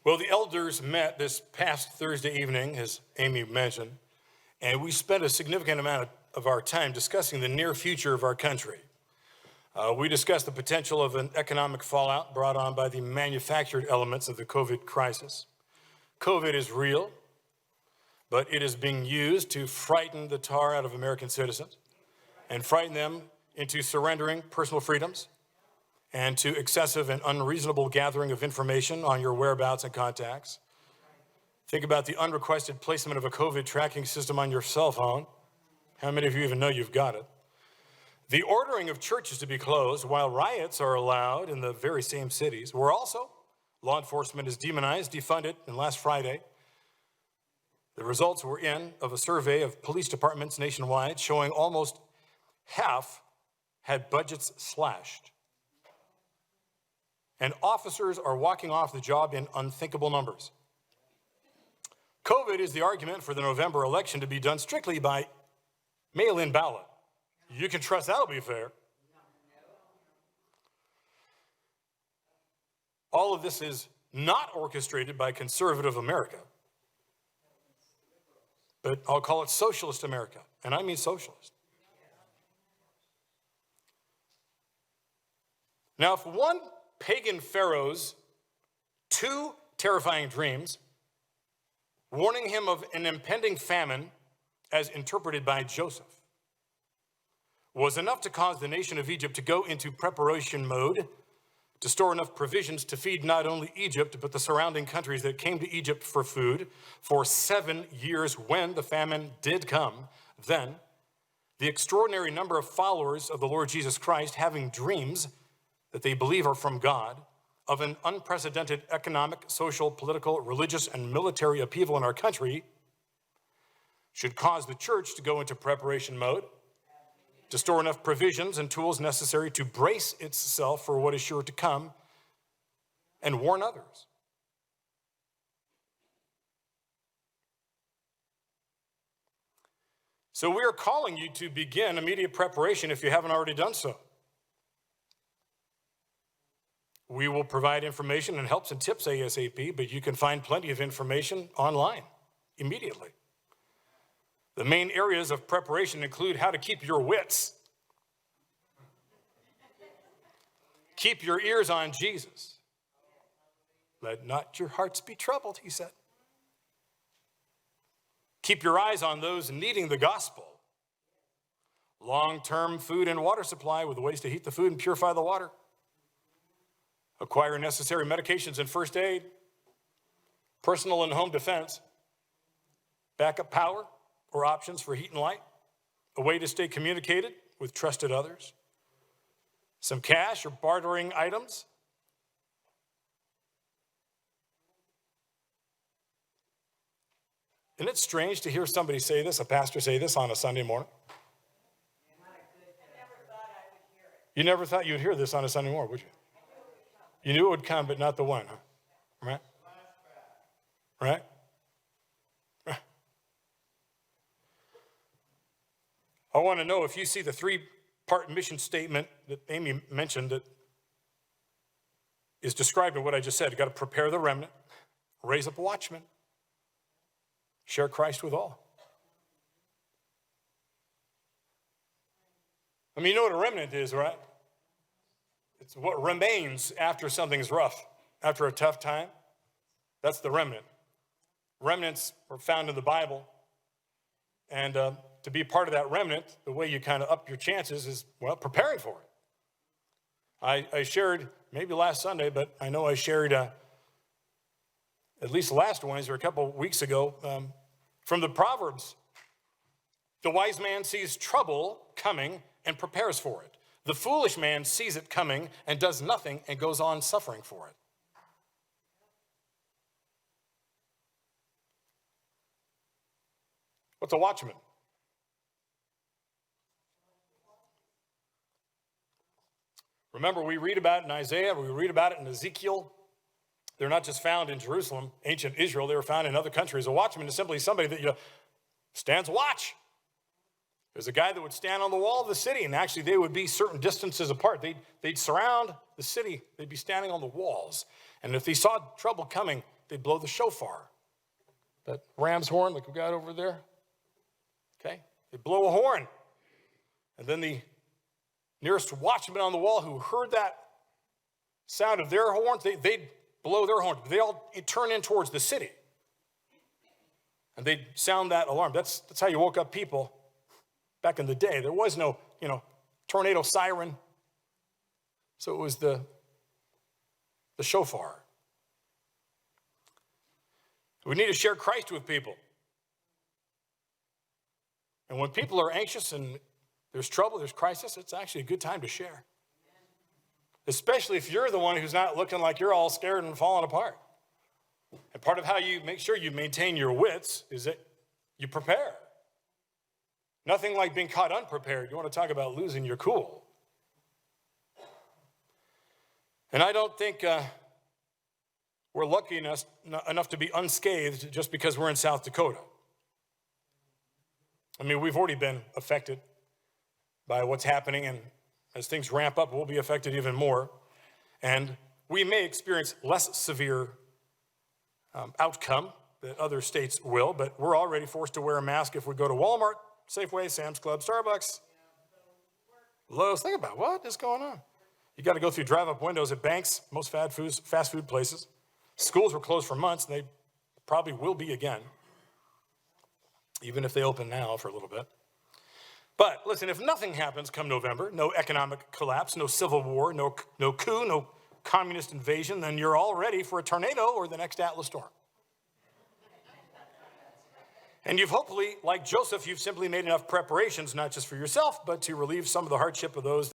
Well, the elders met this past Thursday evening, as Amy mentioned, and we spent a significant amount of our time discussing the near future of our country. We discussed the potential of an economic fallout brought on by the manufactured elements of the COVID crisis. COVID is real, but it is being used to frighten the tar out of American citizens and frighten them into surrendering personal freedoms and to excessive and unreasonable gathering of information on your whereabouts and contacts. Think about the unrequested placement of a COVID tracking system on your cell phone. How many of you even know you've got it? The ordering of churches to be closed while riots are allowed in the very same cities, where also law enforcement is demonized, defunded, and last Friday, the results were in of a survey of police departments nationwide showing almost half had budgets slashed. And officers are walking off the job in unthinkable numbers. COVID is the argument for the November election to be done strictly by mail-in ballot. You can trust that'll be fair. All of this is not orchestrated by conservative America, but I'll call it socialist America, and I mean socialist. Now, if one pagan pharaoh's two terrifying dreams, warning him of an impending famine as interpreted by Joseph, was enough to cause the nation of Egypt to go into preparation mode to store enough provisions to feed not only Egypt, but the surrounding countries that came to Egypt for food for 7 years when the famine did come, then the extraordinary number of followers of the Lord Jesus Christ having dreams that they believe are from God, of an unprecedented economic, social, political, religious, and military upheaval in our country, should cause the church to go into preparation mode, to store enough provisions and tools necessary to brace itself for what is sure to come, and warn others. So we are calling you to begin immediate preparation if you haven't already done so. We will provide information and helps and tips ASAP, but you can find plenty of information online immediately. The main areas of preparation include how to keep your wits, keep your ears on Jesus. Let not your hearts be troubled, he said. Keep your eyes on those needing the gospel. Long-term food and water supply with ways to heat the food and purify the water. Acquire necessary medications and first aid, personal and home defense, backup power or options for heat and light, a way to stay communicated with trusted others, some cash or bartering items, Isn't it strange to hear somebody say this, a pastor say this on a Sunday morning? You never thought you'd hear this on a Sunday morning, would you? You knew it would come, but not the one, huh? Right? Right? I want to know if you see the three-part mission statement that Amy mentioned that is described in what I just said. You've got to prepare the remnant, raise up watchmen, share Christ with all. I mean, you know what a remnant is, right? It's what remains after something's rough, after a tough time. That's the remnant. Remnants are found in the Bible. And to be part of that remnant, the way you kind of up your chances is, well, preparing for it. I shared, maybe last Sunday, but I know I shared at least last Wednesday or a couple of weeks ago from the Proverbs. The wise man sees trouble coming and prepares for it. The foolish man sees it coming and does nothing and goes on suffering for it. What's a watchman? Remember, we read about it in Isaiah, we read about it in Ezekiel. They're not just found in Jerusalem, ancient Israel, they were found in other countries. A watchman is simply somebody that stands watch. There's a guy that would stand on the wall of the city, and actually they would be certain distances apart. They'd surround the city. They'd be standing on the walls. And if they saw trouble coming, they'd blow the shofar, that ram's horn like we got over there. Okay? They blow a horn. And then the nearest watchman on the wall who heard that sound of their horns, they'd blow their horn. They all turn in towards the city. And they'd sound that alarm. That's how you woke up people back in the day. There was no, tornado siren. So it was the shofar. We need to share Christ with people. And when people are anxious and there's trouble, there's crisis, it's actually a good time to share. Especially if you're the one who's not looking like you're all scared and falling apart. And part of how you make sure you maintain your wits is that you prepare. Nothing like being caught unprepared. You want to talk about losing your cool. And I don't think we're lucky enough to be unscathed just because we're in South Dakota. I mean, we've already been affected by what's happening, and as things ramp up, we'll be affected even more. And we may experience less severe outcome that other states will, but we're already forced to wear a mask if we go to Walmart, Safeway, Sam's Club, Starbucks, Lowe's. Think about what is going on. You got to go through drive-up windows at banks, most fast food places. Schools were closed for months, and they probably will be again, even if they open now for a little bit. But listen, if nothing happens come November, no economic collapse, no civil war, no coup, no communist invasion, then you're all ready for a tornado or the next Atlas storm. And you've hopefully, like Joseph, you've simply made enough preparations, not just for yourself, but to relieve some of the hardship of those